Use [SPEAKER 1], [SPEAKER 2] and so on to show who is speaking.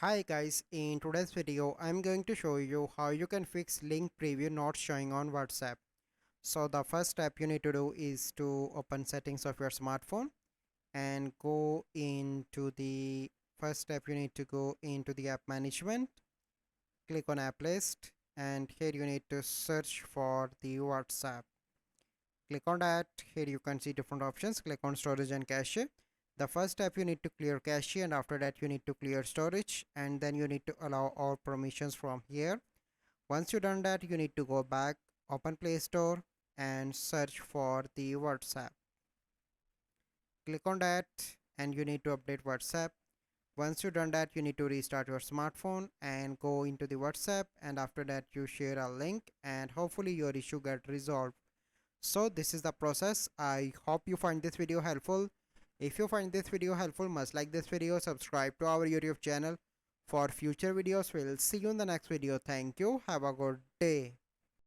[SPEAKER 1] Hi guys, in today's video I'm going to show you how you can fix link preview not showing on WhatsApp. So the first step you need to do is to open settings of your smartphone and go into the first step you need to go into the app management, click on app list, and here you need to search for the WhatsApp. Click on that. Here you can see different options. Click on storage and cache. The first step you need to clear cache, and after that you need to clear storage, and then you need to allow all permissions from here. Once you done that, you need to go back, open Play Store and search for the WhatsApp. Click on that and you need to update WhatsApp. Once you done that, you need to restart your smartphone and go into the WhatsApp, and after that you share a link and hopefully your issue get resolved. So this is the process. I hope you find this video helpful. If you find this video helpful, must like this video, subscribe to our YouTube channel for future videos. We'll see you in the next video. Thank you. Have a good day.